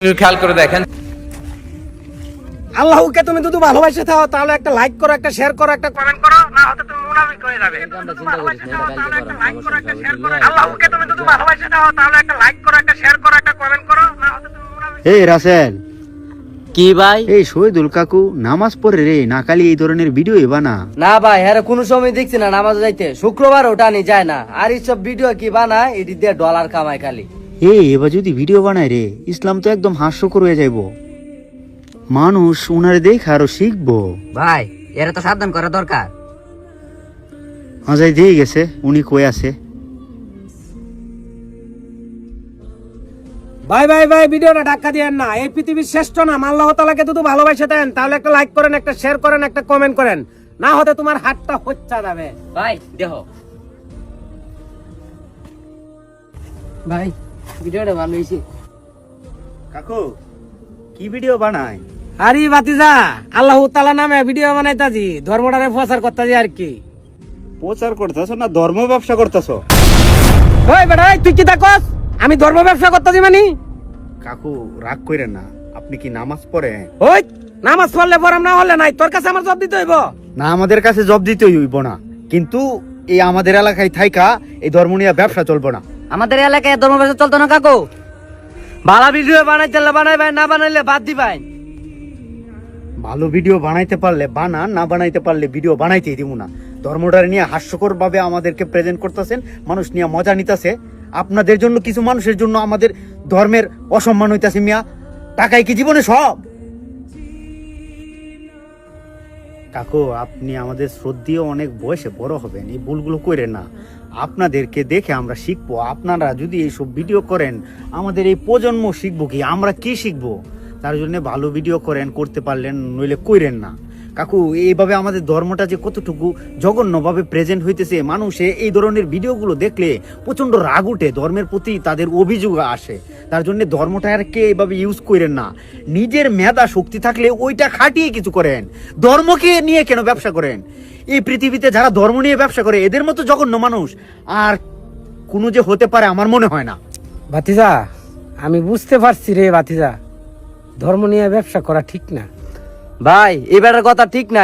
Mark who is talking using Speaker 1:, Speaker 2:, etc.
Speaker 1: খেয়াল করে দেখেন,
Speaker 2: আল্লাহকে তুমি যদি ভালোবাসে থাও তাহলে একটা লাইক করো, একটা শেয়ার করো, একটা কমেন্ট করো, না হলে তুমি মুনাফিক হয়ে যাবে। আল্লাহকে তুমি যদি ভালোবাসে থাও তাহলে একটা লাইক করো, একটা শেয়ার করো, একটা কমেন্ট করো, না হলে তুমি মুনাফিক।
Speaker 3: এই রাসেল,
Speaker 4: কি ভাই?
Speaker 3: এই শহীদুল কাকু নামাজ পড়ে রে, না খালি এই ধরনের ভিডিও বানা।
Speaker 4: না ভাই, হ্যাঁ কোনো সময় দেখছি না নামাজ যাইতে, শুক্রবার ওটা নি যায় না। আর এইসব ভিডিও কি বানায়, এটি দিয়ে ডলার কামায় খালি।
Speaker 3: এবার যদি ভিডিও বানায় রে, ইসলাম তো একদম হাস্যকর হয়ে যাইব। মানুষ উনারে দেখে আরো শিখবো।
Speaker 5: ভাই এরা তো সাবধান করা দরকার।
Speaker 3: আজাই দিয়ে গেছে, উনি কই আছে?
Speaker 2: ভাই ভাই ভাই, ভিডিওটা ধাক্কা দিয়েন না। এই পৃথিবীর শ্রেষ্ঠ নাম আল্লাহ তাআলাকে যদি ভালোবাসে দেন তাহলে একটা লাইক করেন, একটা শেয়ার করেন, একটা কমেন্ট করেন, না হতে তোমার হাতটা হচ্ছা যাবে।
Speaker 5: ভাই দেখো
Speaker 4: ভাই ভিডিওটা ভালো হয়েছে।
Speaker 3: কাকু কি ভিডিও বানায়?
Speaker 2: আরে ভাতিজা, আল্লাহ তাআলা নামে ভিডিও বানাইতাছি, ধর্মটারে প্রচার করতাছি আর কি।
Speaker 3: প্রচার করতেছো না ধর্ম ব্যবসা করতেছো?
Speaker 2: ওই বেটা, এই তুই কি দেখোস আমি ধর্ম ব্যবসা করতাছি মানে?
Speaker 3: কাকু রাগ কইরেন না, আপনি কি নামাজ পড়ে?
Speaker 2: ওই নামাজ পড়লে পড়াম, না হলে নাই। তোর কাছে আমার জব দিতে হইব?
Speaker 3: না, আমাদের কাছে জব দিতে হইব না, কিন্তু এই আমাদের এলাকায় থাইকা এই ধর্ম নিয়ে ব্যবসা চলবো না।
Speaker 5: আমাদের এলাকায় ধর্ম ব্যবসা চলতো না কাকু।
Speaker 4: ভালো ভিডিও বানাইতে বানাইবেন, না বানাইলে বাদ দিবেন।
Speaker 3: ভালো ভিডিও বানাইতে পারলে বানান, না বানাইতে পারলে ভিডিও বানাইতেই দিব না। ধর্মটার নিয়ে হাস্যকর ভাবে আমাদেরকে প্রেজেন্ট করতেছেন, মানুষ নিয়ে মজা নিতেছে। আপনাদের জন্য কিছু মানুষের জন্য আমাদের ধর্মের অসম্মান হইতাছে। মিয়া টাকায় কি জীবনে সব? কাকু আপনি আমাদের শ্রদ্ধেয় অনেক বয়সে বড় হবেন, এই ভুলগুলো করেন না। আপনাদেরকে দেখে আমরা শিখবো। আপনারা যদি এইসব ভিডিও করেন, আমাদের এই প্রজন্ম শিখবো কি, আমরা কি শিখবো? তার জন্য ভালো ভিডিও করেন, করতে পারলেন, নইলে কইরেন না। কাকু এইভাবে আমাদের ধর্মটা যে কতটুকু জঘন্যভাবে প্রেজেন্ট হইতেছে, মানুষে এই ধরনের ভিডিওগুলো দেখলে প্রচন্ড রাগ উঠে, ধর্মের প্রতি তাদের অভিযোগ আসে। তার জন্য ধর্মটাকে এইভাবে ইউজ করেন না। নিজের মেধা শক্তি থাকলে ওইটা খাটিয়ে কিছু করেন, ধর্মকে নিয়ে কেন ব্যবসা করেন? এই পৃথিবীতে যারা ধর্ম নিয়ে ব্যবসা করে এদের মতো জঘন্য মানুষ আর কোনো যে হতে পারে আমার মনে হয় না।
Speaker 2: ভাতিজা, আমি বুঝতে পারছি রে ভাতিজা, ধর্ম নিয়ে ব্যবসা করা ঠিক না।
Speaker 4: ভাই এবারের কথা ঠিক নাই।